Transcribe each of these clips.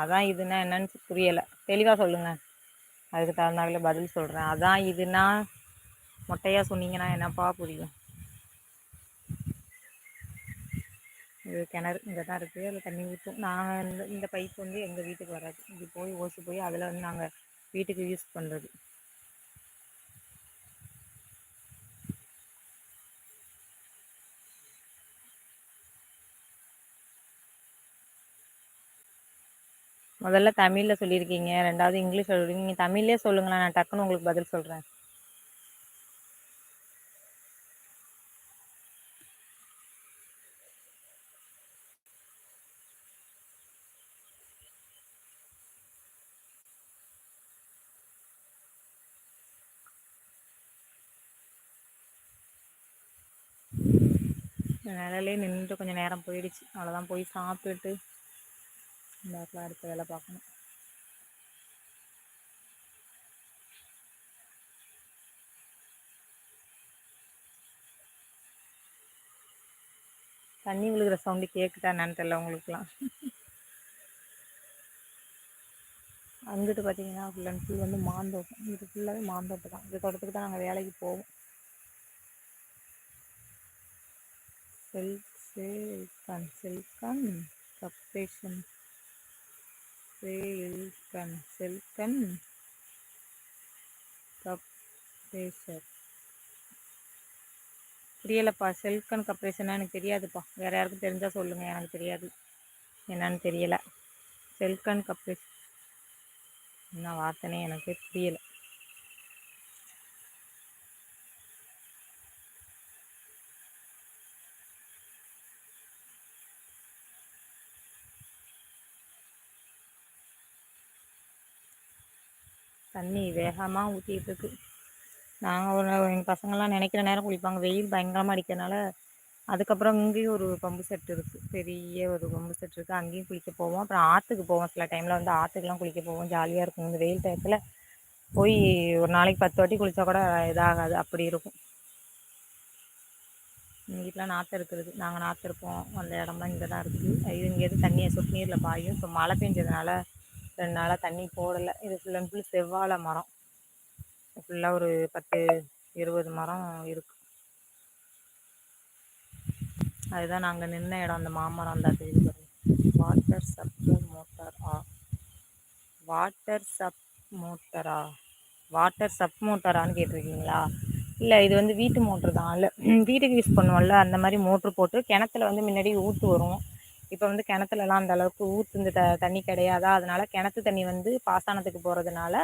அதான் இதுன்னா என்னன்னு புரியலை, தெளிவாக சொல்லுங்கள். அதுக்கு தகுந்தாவில் பதில் சொல்கிறேன். அதான் இதுனா மொட்டையாக சொன்னீங்கன்னா என்னப்பா புரியும்? இது கிணறு இங்கே தான் இருக்குது, அதில் தண்ணி ஊற்றும். நாங்கள் இந்த பைப் வந்து எங்கள் வீட்டுக்கு வராது, இது போய் ஓசு போய் அதில் வந்து நாங்கள் வீட்டுக்கு யூஸ் பண்ணுறது. முதல்ல தமிழில் சொல்லியிருக்கீங்க, ரெண்டாவது இங்கிலீஷ் சொல்கிறீங்க. நீங்கள் தமிழ்லேயே சொல்லுங்களேன், நான் டக்குன்னு உங்களுக்கு பதில் சொல்கிறேன். நிழலே நின்று கொஞ்சம் நேரம் போயிடுச்சு, அவ்வளோதான். போய் சாப்பிட்டுட்டு இந்த அடுத்த வேலை பார்க்கணும். தண்ணி விழுகிற சவுண்டு கேட்குதா என்னன்னு தெரியல உங்களுக்குலாம். அங்கிட்டு பார்த்தீங்கன்னா ஃபுல் அண்ட் ஃபுல் வந்து மாந்தோட்டம், இது ஃபுல்லாகவே மாந்தோட்டம் தான். இந்த தோட்டத்துக்கு தான் நாங்கள் வேலைக்கு போவோம். செல்கன் கப்ரேஷன் செல்கன் கப்ரேஷர் புரியலப்பா. செல்கன் கப்ரேஷனா எனக்கு தெரியாதுப்பா, வேறு யாருக்கும் தெரிஞ்சால் சொல்லுங்கள், எனக்கு தெரியாது என்னன்னு தெரியலை. செல்கன் கப்ரேஷன் என்ன வார்த்தைனே எனக்கு புரியலை. தண்ணி வேகமாக ஊற்றிட்டு இருக்கு. நாங்கள் எங்கள் பசங்கள்லாம் நினைக்கிற நேரம் குளிப்பாங்க, வெயில் பயங்கரமாக அடிக்கிறதுனால. அதுக்கப்புறம் இங்கேயும் ஒரு பம்பு செட் இருக்குது, பெரிய ஒரு பம்பு செட் இருக்குது, அங்கேயும் குளிக்க போவோம். அப்புறம் ஆற்றுக்கு போவோம், சில டைமில் வந்து ஆற்றுக்கெலாம் குளிக்க போவோம், ஜாலியாக இருக்கும். இந்த வெயில் டயத்தில் போய் ஒரு நாளைக்கு 10 வாட்டி குளித்தா கூட இதாகாது, அப்படி இருக்கும். எங்கள் வீட்டில் நாற்று இருக்கிறது, நாங்கள் நாற்று இருப்போம், அந்த இடம்லாம் இங்கே தான் இருக்குது. இது இங்கேருந்து தண்ணியை சொட்டு நீரில் பாயும். இப்போ மழை பெஞ்சதுனால 2 நாளாக தண்ணி போடலை. இது ஃபுல் அண்ட் ஃபுல் செவ்வாழை மரம், ஃபுல்லாக ஒரு 10-20 மரம் இருக்குது. அதுதான் நாங்கள் நின்ன இடம், அந்த மாமரம். அந்த தெரியுது, வாட்டர் சப்ளை மோட்டாரா, வாட்டர் சப் மோட்டரான்னு கேட்டிருக்கீங்களா? இல்லை, இது வந்து வீட்டு மோட்ரு தான். இல்லை, வீட்டுக்கு யூஸ் பண்ணுவோம்ல, அந்த மாதிரி மோட்ரு போட்டு கிணத்துல வந்து முன்னாடி ஊற்று வரும். இப்போ வந்து கிணத்துலலாம் அந்த அளவுக்கு ஊற்று தண்ணி கிடையாதா, அதனால கிணத்து தண்ணி வந்து பாசனத்துக்கு போகிறதுனால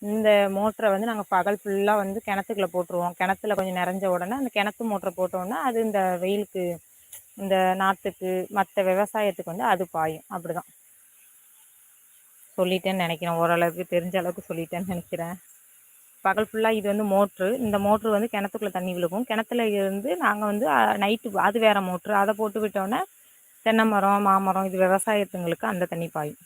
இந்த மோட்டரை வந்து நாங்கள் பகல் ஃபுல்லாக வந்து கிணத்துக்குள்ளே போட்டுருவோம். கிணத்துல கொஞ்சம் நிறைஞ்ச உடனே அந்த கிணத்து மோட்டரை போட்டோன்னா அது இந்த வெயிலுக்கு, இந்த நாற்றுக்கு, மற்ற விவசாயத்துக்கு வந்து அது பாயும். அப்படி தான் சொல்லிட்டேன்னு நினைக்கிறேன், ஓரளவுக்கு தெரிஞ்ச அளவுக்கு சொல்லிட்டேன்னு நினைக்கிறேன். பகல் ஃபுல்லாக இது வந்து மோட்ரு, இந்த மோட்ரு வந்து கிணத்துக்குள்ளே தண்ணி விழுகும். கிணத்துல இருந்து நாங்கள் வந்து நைட்டு அது வேறு மோட்ரு, அதை போட்டு விட்டோன்னே தென்னை மரம், மாமரம், இது விவசாயத்துங்களுக்கு அந்த தண்ணி பாயும்.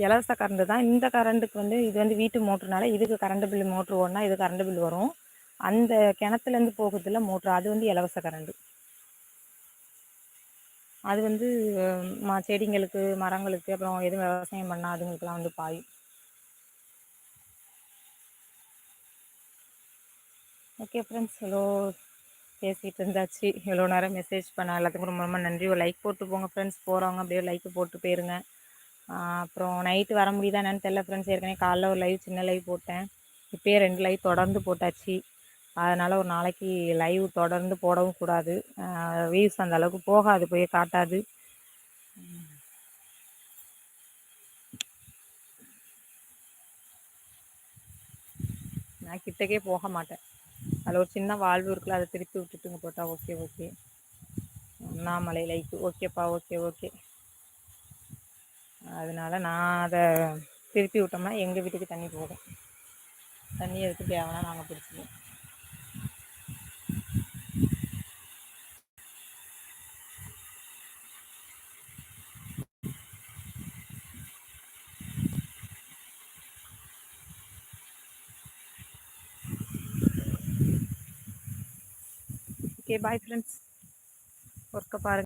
இலவச கரண்டு தான். இந்த கரண்ட்டுக்கு வந்து இது வந்து வீட்டு மோட்ருனால இதுக்கு கரண்ட் பில், மோட்ரு ஓடனா இது கரண்ட் பில் வரும். அந்த கிணத்துலேருந்து போகுதுல மோட்ரு, அது வந்து இலவச கரண்டு. அது வந்து செடிங்களுக்கு, மரங்களுக்கு, அப்புறம் எதுவும் விவசாயம் பண்ணால் அதுங்களுக்குலாம் வந்து பாயும். ஓகே ஃப்ரெண்ட்ஸ், பேசிகிட்டு இருந்தாச்சு, எவ்வளோ நேரம் மெசேஜ் பண்ண எல்லாத்துக்கும் ரொம்ப ரொம்ப நன்றி. ஒரு லைக் போட்டு போங்க ஃப்ரெண்ட்ஸ், போகிறவங்க அப்படியே லைக் போட்டு போயிருங்க. அப்புறம் நைட்டு வர முடியுதா என்னன்னு தெரியல ஃப்ரெண்ட்ஸ். ஏற்கனவே காலைல ஒரு லைவ், சின்ன லைவ் போட்டேன், இப்போயே 2 லைவ் தொடர்ந்து போட்டாச்சு. அதனால் ஒரு நாளைக்கு லைவ் தொடர்ந்து போடவும் கூடாது, வியூஸ் அந்த அளவுக்கு போகாது, போய் காட்டாது. நான் கிட்டக்கே போக மாட்டேன், அதில் ஒரு சின்ன வாழ்வு இருக்குல்ல, அதை திருப்பி விட்டுட்டுங்க போட்டால் ஓகே. அண்ணாமலை லைக், ஓகேப்பா, ஓகே. அதனால் நான் அதை திருப்பி விட்டோம்னா எங்கள் வீட்டுக்கு தண்ணி போகும். தண்ணி எதுக்கு தேவைன்னா நாங்கள் பிடிச்சிக்குவோம். ஓகே, பாய் ஃப்ரெண்ட்ஸ், ஒர்க்கை பாருங்கள்.